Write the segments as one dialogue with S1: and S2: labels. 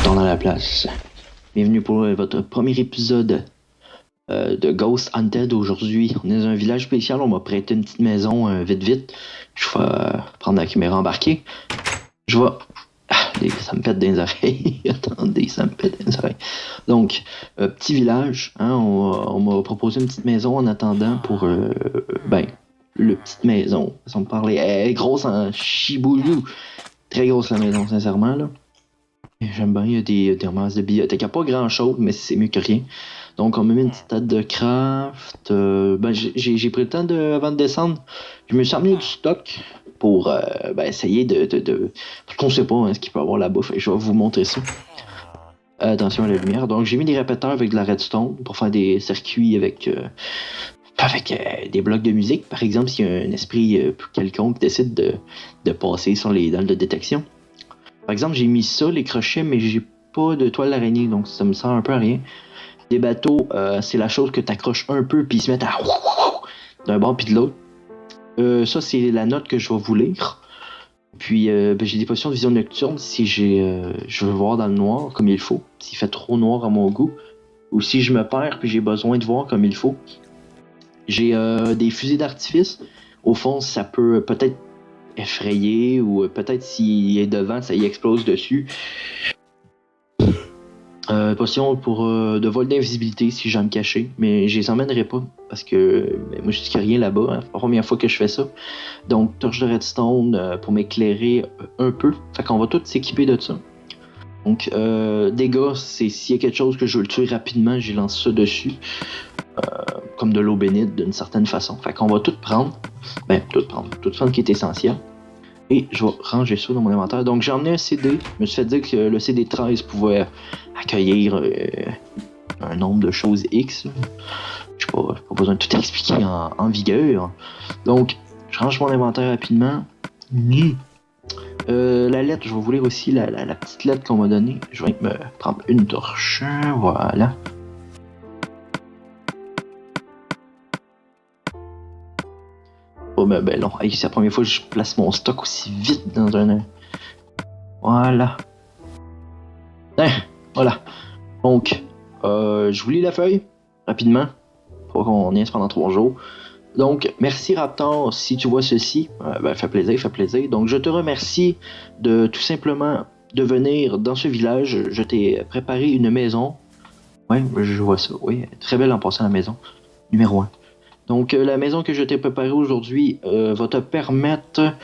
S1: retourne à la place. Bienvenue pour votre premier épisode de Ghost Hunted. Aujourd'hui, on est dans un village spécial. On m'a prêté une petite maison vite vite. Je vais prendre la caméra embarquée. Je vais... ça me pète dans les oreilles. Attendez, ça me pète dans les oreilles. Donc, petit village. Hein, on m'a proposé une petite maison en attendant pour... le petite maison. On me parlait. Elle est grosse en chiboulou. Très grosse la maison, sincèrement, là. J'aime bien, il y a des masses de bibliothèque. Il n'y a pas grand-chose, mais c'est mieux que rien. Donc, on m'a mis une petite table de craft. J'ai pris le temps avant de descendre. Je me suis amené du stock pour essayer parce qu'on sait pas ce qu'il peut y avoir là-bas. Je vais vous montrer ça. Attention à la lumière. Donc, j'ai mis des répéteurs avec de la redstone pour faire des circuits avec des blocs de musique. Par exemple, s'il y a un esprit quelconque qui décide de passer sur les dalles de détection. Par exemple, j'ai mis ça, les crochets, mais j'ai pas de toile d'araignée, donc ça me sert un peu à rien. Des bateaux, c'est la chose que tu accroches un peu, puis ils se mettent à d'un bord puis de l'autre. Ça, c'est la note que je vais vous lire. Puis, j'ai des potions de vision nocturne si je veux voir dans le noir comme il faut, s'il fait trop noir à mon goût, ou si je me perds puis j'ai besoin de voir comme il faut. J'ai des fusées d'artifice. Au fond, ça peut peut-être effrayé ou peut-être s'il est devant, ça y explose dessus. Potion pour de vol d'invisibilité si j'aime me cacher, mais je les emmènerai pas parce que moi je dis qu'il n'y a rien là-bas. Hein. C'est la première fois que je fais ça. Donc torche de redstone pour m'éclairer un peu. Fait qu'on va tous s'équiper de ça. Donc dégâts, c'est s'il y a quelque chose que je veux le tuer rapidement, j'y lance ça dessus. Comme de l'eau bénite d'une certaine façon. Fait qu'on va tout prendre. Tout prendre qui est essentiel. Et je vais ranger ça dans mon inventaire. Donc j'ai emmené un CD. Je me suis fait dire que le CD 13 pouvait accueillir un nombre de choses X. Je n'ai pas besoin de tout expliquer en vigueur. Donc je range mon inventaire rapidement. La lettre, je vais vous lire aussi la petite lettre qu'on m'a donnée. Je vais me prendre une torche. Voilà. Oh ben non, c'est la première fois que je place mon stock aussi vite dans un... Voilà. Voilà. Donc, je vous lis la feuille, rapidement, pour qu'on y reste pendant 3 jours. Donc, merci Raptor, si tu vois ceci, fait plaisir. Donc, je te remercie de tout simplement de venir dans ce village. Je t'ai préparé une maison. Ouais, je vois ça, oui, très belle en passant la maison. Numéro 1. Donc, la maison que je t'ai préparée aujourd'hui va te permettre...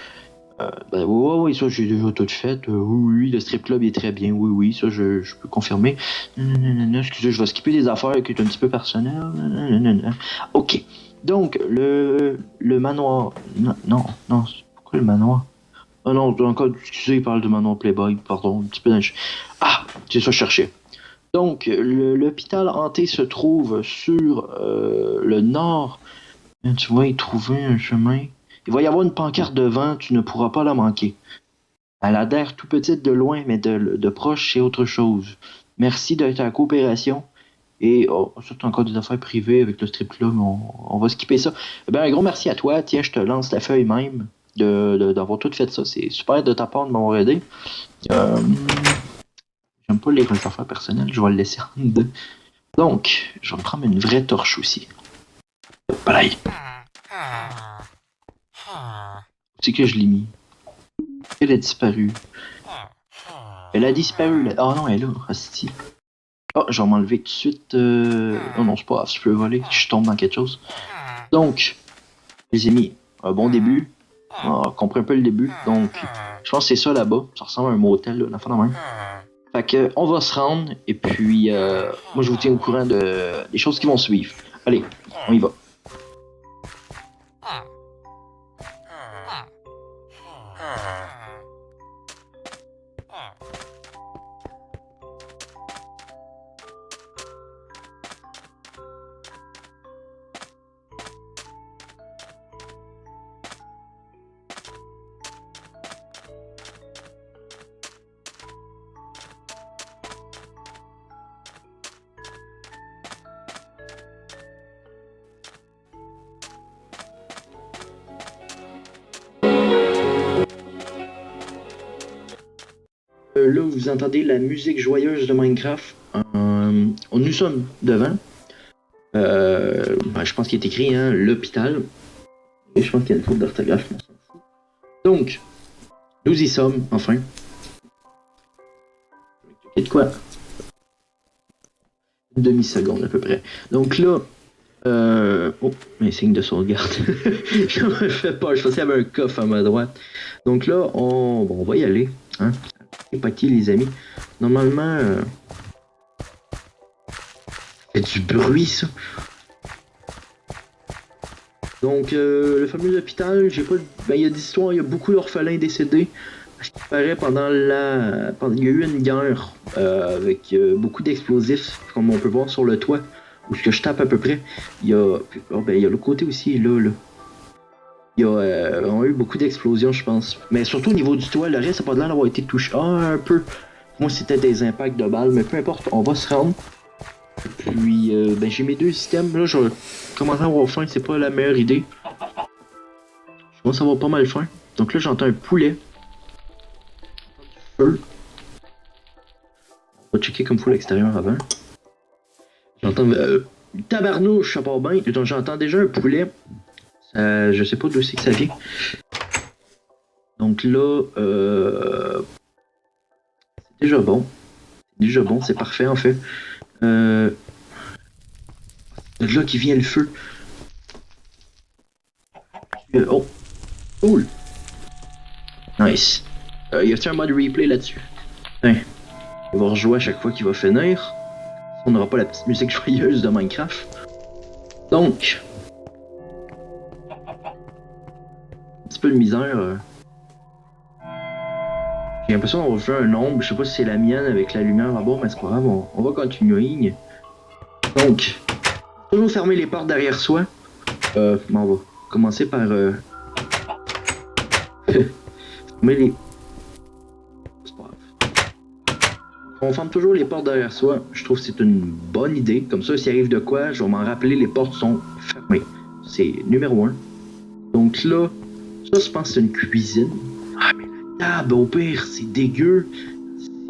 S1: oui, ça j'ai déjà tout fait. Oui, le strip club est très bien. Oui, ça je peux confirmer. Non, excusez, je vais skipper des affaires qui sont un petit peu personnelles. Ok. Donc, le manoir... Non, pourquoi le manoir? Ah non, encore, excusez, il parle de manoir Playboy, pardon, un petit peu... Ah, c'est ça que je cherchais. Donc, l'hôpital hanté se trouve sur le nord. Tu vas y trouver un chemin. Il va y avoir une pancarte devant, tu ne pourras pas la manquer. Elle a l'air tout petite de loin, mais de proche, c'est autre chose. Merci de ta coopération. Et, ça, c'est encore des affaires privées avec le strip club, on va skipper ça. Un gros merci à toi. Tiens, je te lance la feuille même d'avoir tout fait ça. C'est super de ta part de m'avoir aidé. J'aime pas les affaires personnelles, je vais le laisser en deux. Donc, je vais me prendre une vraie torche aussi. Pareil. C'est que je l'ai mis. Elle a disparu. Elle a disparu. Oh non, elle est là. Hostie. Oh, je vais m'enlever tout de suite. Oh non, c'est pas grave, je peux voler. Je tombe dans quelque chose. Donc, je les ai mis un bon début. On comprend un peu le début. Donc, je pense que c'est ça là-bas. Ça ressemble à un motel, là, la même. Fait que, on va se rendre. Et puis, moi, je vous tiens au courant des choses qui vont suivre. Allez, on y va. Là, vous entendez la musique joyeuse de Minecraft. Nous sommes devant. Je pense qu'il est écrit, hein, l'hôpital. Et je pense qu'il y a une faute d'orthographe, mais on s'en fout. Donc, nous y sommes, enfin. Et de quoi? Une demi-seconde à peu près. Donc là, oh, un signe de sauvegarde. Je me fais pas, je pensais qu'il y avait un coffre à ma droite. Donc là, on va y aller. Hein? C'est pas qui, les amis. Normalement, il y a du bruit, ça. Donc, le fameux hôpital, j'ai pas. Ben, il y a des histoires, il y a beaucoup d'orphelins décédés. Parce qu'il paraît il y a eu une guerre avec beaucoup d'explosifs, comme on peut voir sur le toit, où ce que je tape à peu près. Il y a. Il y a l'autre côté aussi, là. Il y a on a eu beaucoup d'explosions, je pense. Mais surtout au niveau du toit, le reste, ça n'a pas l'air d'avoir été touché. Ah, un peu. Moi, c'était des impacts de balles, mais peu importe, on va se rendre. Puis, j'ai mes deux systèmes. Là, je vais commencer à avoir faim, c'est pas la meilleure idée. Je commence à avoir pas mal faim. Donc là, j'entends un poulet. Feu. On va checker comme faut l'extérieur avant. J'entends. Tabarnouche, ça part bien. Donc, j'entends déjà un poulet. Je sais pas d'où c'est que ça vient. Donc là, c'est déjà bon. C'est déjà bon, c'est parfait en fait. De là qui vient le feu. Oh, cool. Nice. Y a-t-il un mode replay là-dessus? Tiens, il va rejouer à chaque fois qu'il va finir. On n'aura pas la petite musique joyeuse de Minecraft. Donc, un petit peu de misère. J'ai l'impression qu'on va faire un ombre. Je sais pas si c'est la mienne avec la lumière là-bas, mais c'est pas grave. On va continuer. Donc, toujours fermer les portes derrière soi. On va commencer par fermer les. C'est pas grave. On ferme toujours les portes derrière soi. Je trouve que c'est une bonne idée. Comme ça, s'il arrive de quoi, je vais m'en rappeler, les portes sont fermées. C'est numéro 1. Donc là, ça, je pense que c'est une cuisine. Ah, mais la table, au pire, c'est dégueu.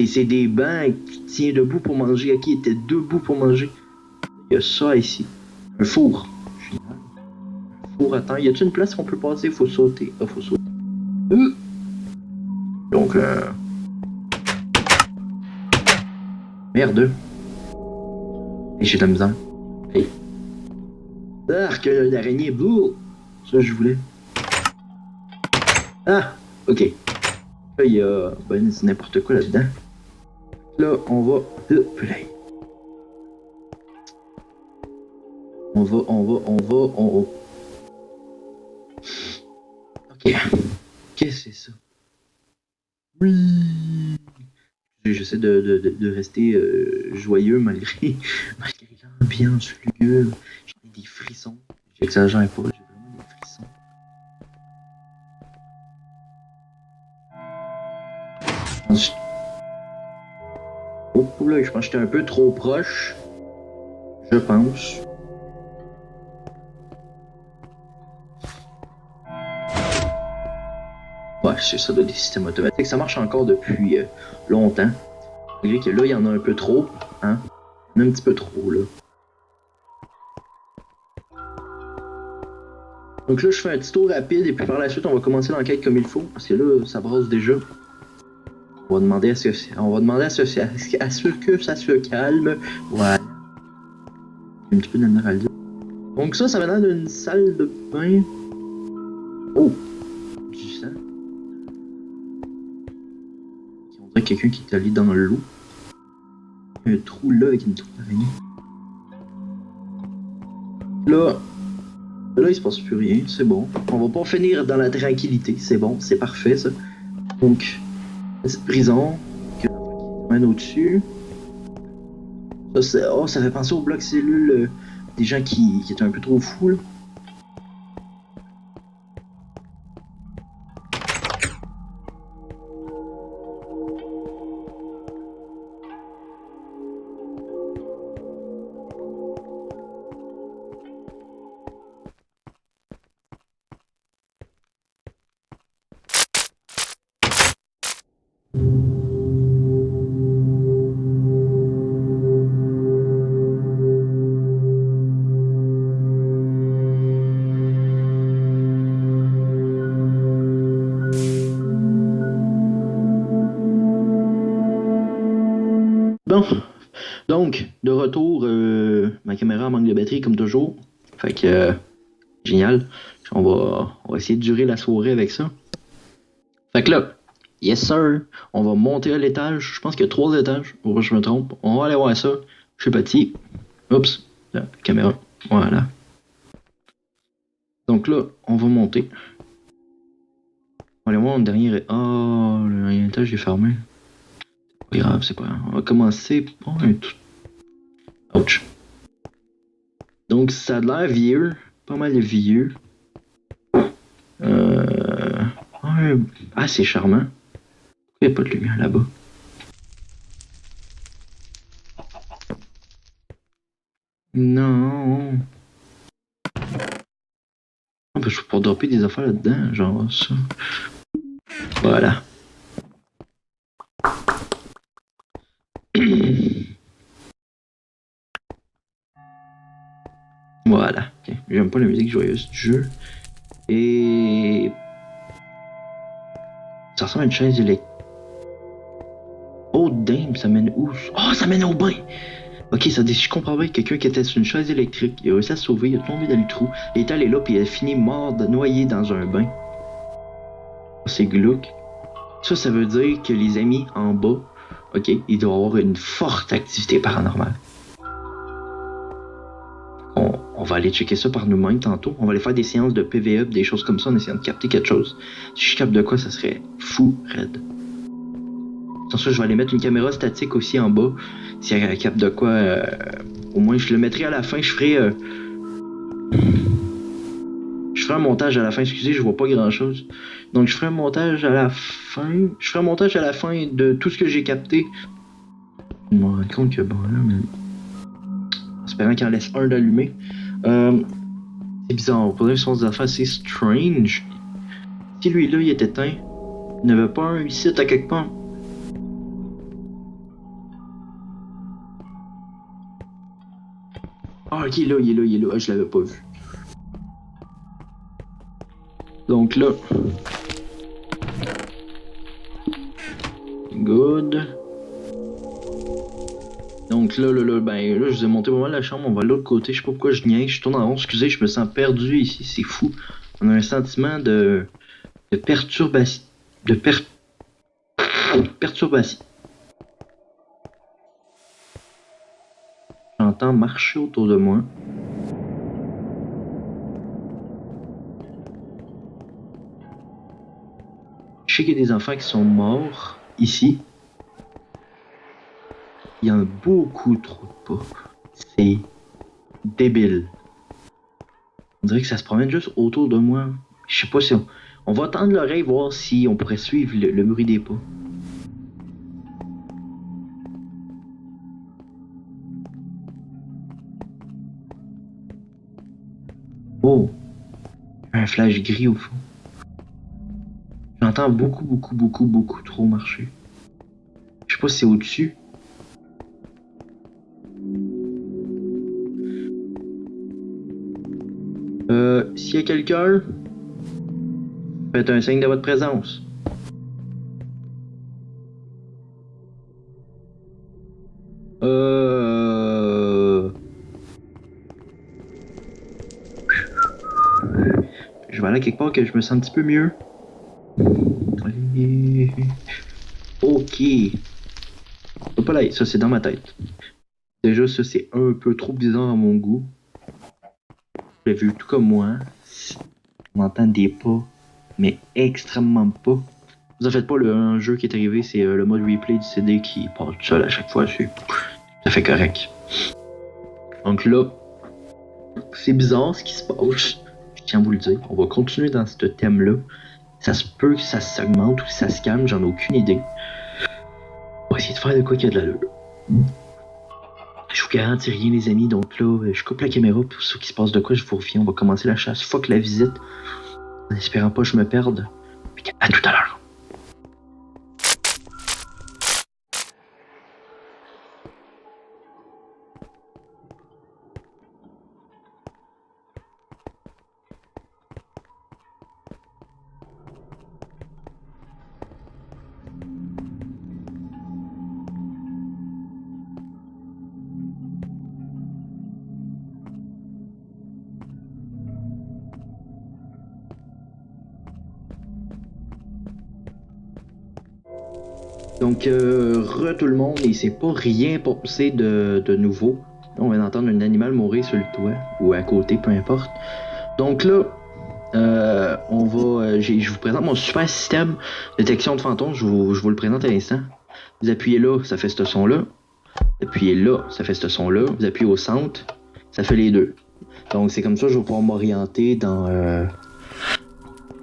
S1: C'est des bancs qui tiennent debout pour manger. À qui était debout pour manger? Il y a ça ici. Un four. Génial. Un four, attends. Y a-t-il une place qu'on peut passer? Faut sauter. Ah, faut sauter. Donc, merde. Et j'ai de la misère. Hey. Arc, l'araignée, bouh! Ça, je voulais. Ah! Ok. Là, il y a n'importe quoi là-dedans. Là, on va. On va. Ok. Qu'est-ce que c'est ça? Oui! J'essaie de rester joyeux malgré l'ambiance lugubre. J'ai des frissons. J'exagère pas, j'ai vraiment des frissons. Oh là, je pense que j'étais un peu trop proche. Je pense. Ouais, c'est ça, des systèmes automatiques. Ça marche encore depuis longtemps. Malgré que là, il y en a un peu trop. Hein? Il y en a un petit peu trop, là. Donc là, je fais un petit tour rapide et puis par la suite, on va commencer l'enquête comme il faut. Parce que là, ça brasse déjà. On va demander à ce que ça se calme. Voilà. J'ai un petit peu de misère à le dire. Donc ça va dans une salle de bain. Oh! Du sang. On dirait quelqu'un qui est allé dans l'eau. Il y a un trou là avec une tour d'araignée. Là, il se passe plus rien, c'est bon. On va pas finir dans la tranquillité, c'est bon, c'est parfait ça. Donc, cette prison, qui mène au-dessus. Ça fait penser au bloc cellule des gens qui étaient un peu trop fous là. Bon, donc, de retour, ma caméra manque de batterie comme toujours. Fait que, génial. On va essayer de durer la soirée avec ça. Fait que là, yes sir, on va monter à l'étage. Je pense qu'il y a 3 étages. Ou je me trompe. On va aller voir ça. Je suis petit. Oups, la caméra. Voilà. Donc là, on va monter. On va aller voir le dernier. Oh, le dernier étage est fermé. Pas grave, c'est pas grave. On va commencer par un tout. Ouch. Donc ça a l'air vieux. Pas mal vieux. Ah, c'est charmant. Il n'y a pas de lumière là-bas. Non. Ah, ben, je peux pas dropper des affaires là-dedans, genre ça. Voilà. Voilà. Okay. J'aime pas la musique joyeuse du jeu. Et... ça ressemble à une chaise électrique. Oh damn, ça mène où? Oh, ça mène au bain! Ok, ça dit, je comprends bien, quelqu'un qui était sur une chaise électrique, il a réussi à se sauver, il a tombé dans le trou, il est allé là, puis il a fini mort, noyé dans un bain. C'est glauque. Ça veut dire que les amis en bas, ok, il doit avoir une forte activité paranormale. On va aller checker ça par nous-mêmes tantôt. On va aller faire des séances de PVE, des choses comme ça, en essayant de capter quelque chose. Si je capte de quoi, ça serait fou, raide. Sans ça, je vais aller mettre une caméra statique aussi en bas. Si elle capte de quoi, au moins je le mettrai à la fin. Je ferai un montage à la fin. Excusez, je vois pas grand-chose. Donc je ferai un montage à la fin. Je ferai un montage à la fin de tout ce que j'ai capté. Je me rends compte que bon là, mais... en espérant qu'il en laisse un d'allumé. C'est bizarre, pour dire que des affaires assez strange. Si lui-là, il est éteint, il n'y avait pas un ici à quelque part. Ah, ok, il est là. Ah, je l'avais pas vu. Donc là. Good. Donc là, ben là, je vous ai monté pas mal la chambre, on va de l'autre côté, je sais pas pourquoi je niaise, je tourne en rond, excusez, je me sens perdu ici, c'est fou. On a un sentiment de perturbation. Perturbation. J'entends marcher autour de moi. Je sais qu'il y a des enfants qui sont morts ici. Il y en a beaucoup trop de pas. C'est débile. On dirait que ça se promène juste autour de moi. Je sais pas si on va tendre l'oreille voir si on pourrait suivre le bruit des pas. Oh, un flash gris au fond. J'entends beaucoup trop marcher. Je sais pas si c'est au-dessus. S'il y a quelqu'un, faites un signe de votre présence. Je vais aller quelque part que je me sens un petit peu mieux. Ok. Hop là, ça c'est dans ma tête. Déjà, ça c'est un peu trop bizarre à mon goût. Vous l'avez vu tout comme moi. On entend des pas, mais extrêmement pas. Vous en faites pas, un jeu qui est arrivé, c'est le mode replay du CD qui part tout seul à chaque fois. Ça fait correct. Donc là, c'est bizarre ce qui se passe. Je tiens à vous le dire. On va continuer dans ce thème-là. Ça se peut que ça s'augmente ou que ça se calme, j'en ai aucune idée. On va essayer de faire de quoi qu'il y a de l'allure. Je vous garantis rien, les amis. Donc là, je coupe la caméra pour ce qui se passe de quoi, je vous reviens. On va commencer la chasse. Fuck la visite. En espérant pas que je me perde. À tout à l'heure. Donc, tout le monde, il s'est pas rien passé de nouveau. Là, on vient d'entendre un animal mourir sur le toit, ou à côté, peu importe. Donc là, je vous présente mon super système de détection de fantômes, je vous le présente à l'instant. Vous appuyez là, ça fait ce son-là. Vous appuyez là, ça fait ce son-là. Vous appuyez au centre, ça fait les deux. Donc c'est comme ça que je vais pouvoir m'orienter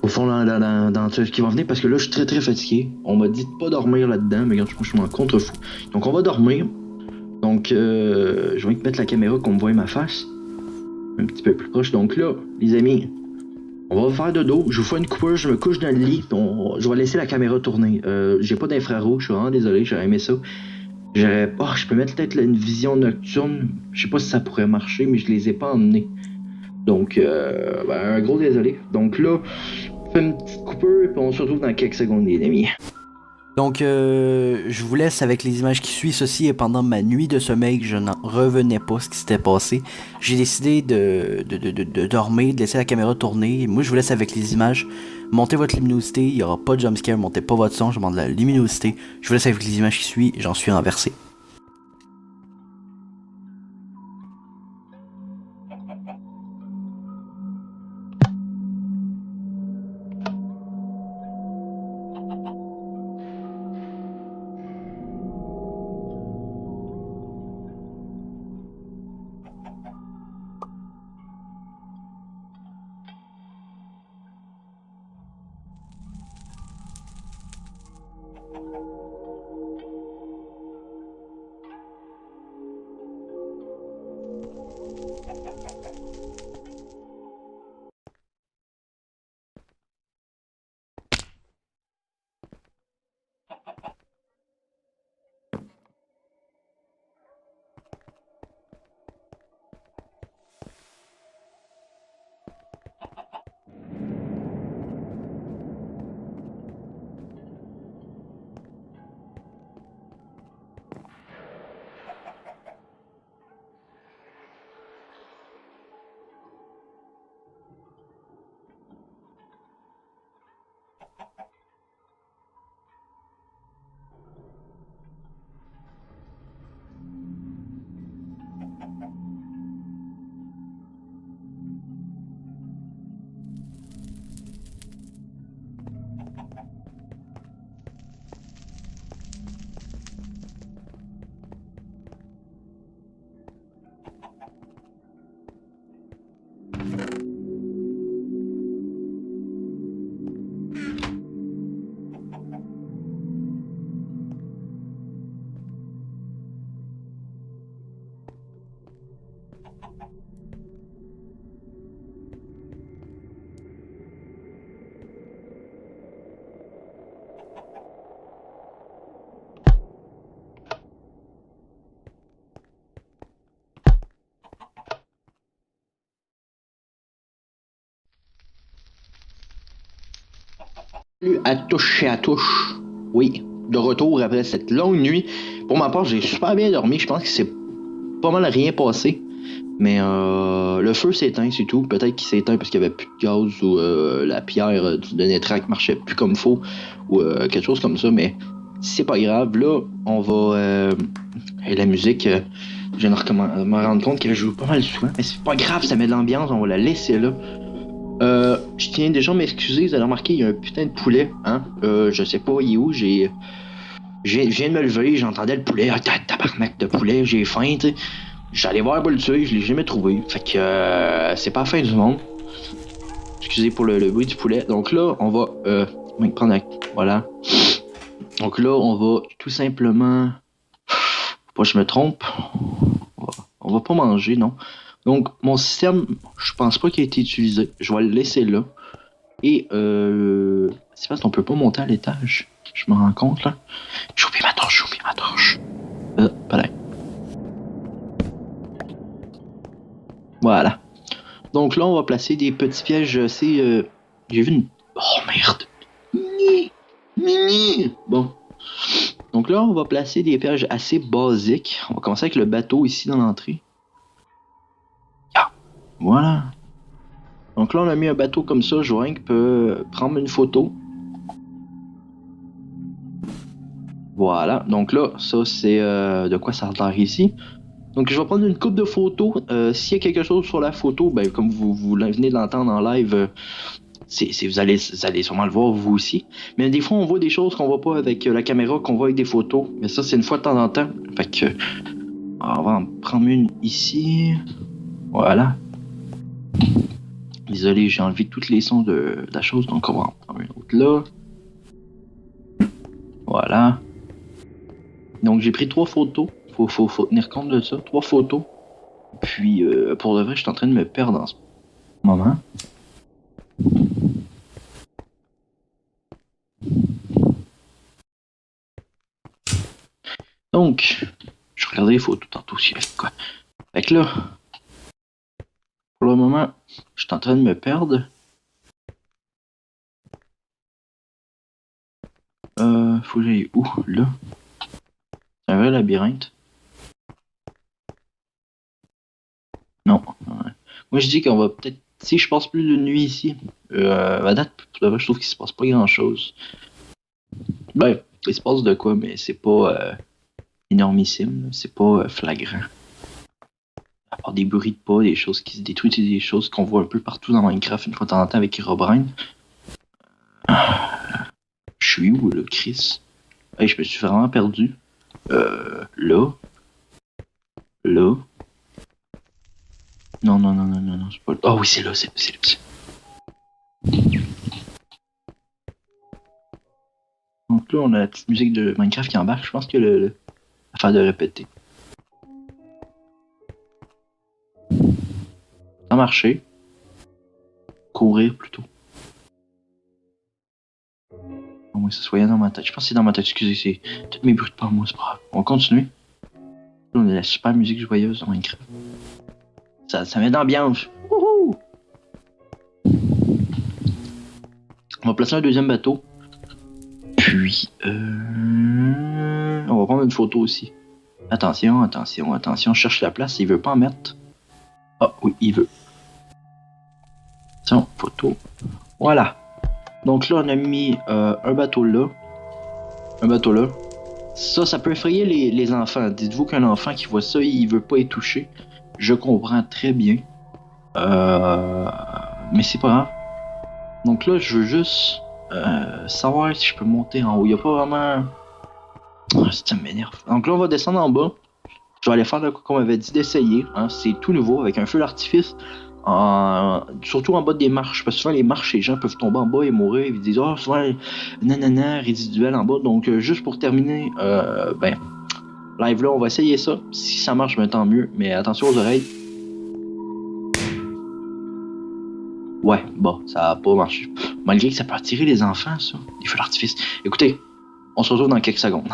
S1: au fond dans ce qui va venir parce que là je suis très très fatigué. On m'a dit de pas dormir là-dedans, mais regarde, je suis en contre-fou. Donc on va dormir. Donc je vais mettre la caméra qu'on me voit ma face. Un petit peu plus proche. Donc là, les amis, on va faire de dos. Je vous fais une coupure, je me couche dans le lit. Je vais laisser la caméra tourner. J'ai pas d'infrarouge, je suis vraiment désolé, j'aurais aimé ça. Je peux mettre peut-être une vision nocturne. Je sais pas si ça pourrait marcher, mais je les ai pas emmenés. Donc, un gros désolé. Donc là, on fait une petite coupure, puis on se retrouve dans quelques secondes, les amis.
S2: Donc, je vous laisse avec les images qui suivent. Ceci est pendant ma nuit de sommeil que je n'en revenais pas ce qui s'était passé. J'ai décidé de dormir, de laisser la caméra tourner. Moi, je vous laisse avec les images. Montez votre luminosité, il n'y aura pas de jumpscare. Montez pas votre son, je demande de la luminosité. Je vous laisse avec les images qui suivent. J'en suis renversé.
S1: Salut à touche et à touche. Oui, de retour après cette longue nuit. Pour ma part, j'ai super bien dormi. Je pense que c'est pas mal rien passé. Mais le feu s'est éteint, c'est tout. Peut-être qu'il s'est éteint parce qu'il n'y avait plus de gaz ou la pierre de Netrac marchait plus comme faut ou quelque chose comme ça. Mais c'est pas grave. Là, on va. Et la musique, je viens de me rendre compte qu'elle joue pas mal souvent. Mais c'est pas grave, ça met de l'ambiance. On va la laisser là. Je tiens déjà à m'excuser, vous avez remarqué, il y a un putain de poulet, hein. Je sais pas, il est où, je viens de me lever, j'entendais le poulet, tabarnak de poulet, j'ai faim, tu sais. J'allais voir pour le tuer, je l'ai jamais trouvé. Fait que c'est pas la fin du monde. Excusez pour le bruit du poulet. Donc là, on va prendre voilà. Donc là, on va tout simplement. Faut pas que je me trompe. On va pas manger, non. Donc mon système, je pense pas qu'il a été utilisé. Je vais le laisser là. Et c'est parce qu'on peut pas monter à l'étage. Je me rends compte là. J'ai oublié ma torche. Pareil. Voilà. Donc là, on va placer des petits pièges assez. J'ai vu une. Oh merde! Mini! Bon. Donc là, on va placer des pièges assez basiques. On va commencer avec le bateau ici dans l'entrée. Ah, voilà. Donc là, on a mis un bateau comme ça. Joanne peut prendre une photo. Voilà, donc là, ça c'est de quoi ça a l'air ici. Donc je vais prendre une coupe de photos. S'il y a quelque chose sur la photo, ben comme vous venez de l'entendre en live, vous allez sûrement le voir vous aussi. Mais des fois on voit des choses qu'on voit pas avec la caméra, qu'on voit avec des photos. Mais ça c'est une fois de temps en temps. Fait que on va en prendre une ici. Voilà. Désolé, j'ai enlevé tous les sons de la chose, donc on va en prendre une autre là. Voilà. Donc j'ai pris 3 photos. Faut tenir compte de ça. 3 photos. Puis pour de vrai, je suis en train de me perdre en ce moment. Donc, je regardais les photos tantôt aussi avec quoi. Fait que là, pour le moment, je suis en train de me perdre. Faut que j'aille où? Là. C'est un vrai labyrinthe. Non. Moi, je dis qu'on va peut-être. Si je passe plus de nuit ici, à date, pour de vrai, je trouve qu'il se passe pas grand-chose. Ben, il se passe de quoi, mais c'est pas énormissime. C'est pas flagrant. À part des bruits de pas, des choses qui se détruisent, des choses qu'on voit un peu partout dans Minecraft une fois de temps en temps avec Herobrine. Je suis où, là, Chris? Hey, je me suis vraiment perdu. Là. Là. Non, non, non, non, non, non, c'est pas là. Ah oui, c'est là, c'est là. Donc là, on a la petite musique de Minecraft qui embarque. Je pense que l'affaire de répéter. Ça a marché. Courir plutôt. Au moins, ça soit dans ma tête. Je pense que c'est dans ma tête. Excusez, c'est tous mes bruits de pas moi, c'est pas grave. On continue. Là, on a la super musique joyeuse de Minecraft. Ça met d'ambiance. Wouhou! On va placer un deuxième bateau. Puis, on va prendre une photo aussi. Attention, attention, attention. Je cherche la place. Il veut pas en mettre. Ah oui, il veut. Attention, photo. Voilà. Donc là, on a mis un bateau là. Un bateau là. Ça peut effrayer les enfants. Dites-vous qu'un enfant qui voit ça, il veut pas y toucher. Je comprends très bien. Mais c'est pas grave. Donc là, je veux juste savoir si je peux monter en haut. Il n'y a pas vraiment... ça m'énerve. Donc là, on va descendre en bas. Je vais aller faire de quoi qu'on m'avait dit d'essayer. Hein. C'est tout nouveau avec un feu d'artifice. Surtout en bas des marches. Parce que souvent, les marches, les gens peuvent tomber en bas et mourir. Ils disent, oh, souvent, nanana, résiduel en bas. Donc, juste pour terminer, live là, on va essayer ça. Si ça marche, ben, tant mieux. Mais attention aux oreilles. Ouais, bon, ça a pas marché. Malgré que ça peut attirer les enfants, ça. Les feux d'artifice. Écoutez, on se retrouve dans quelques secondes.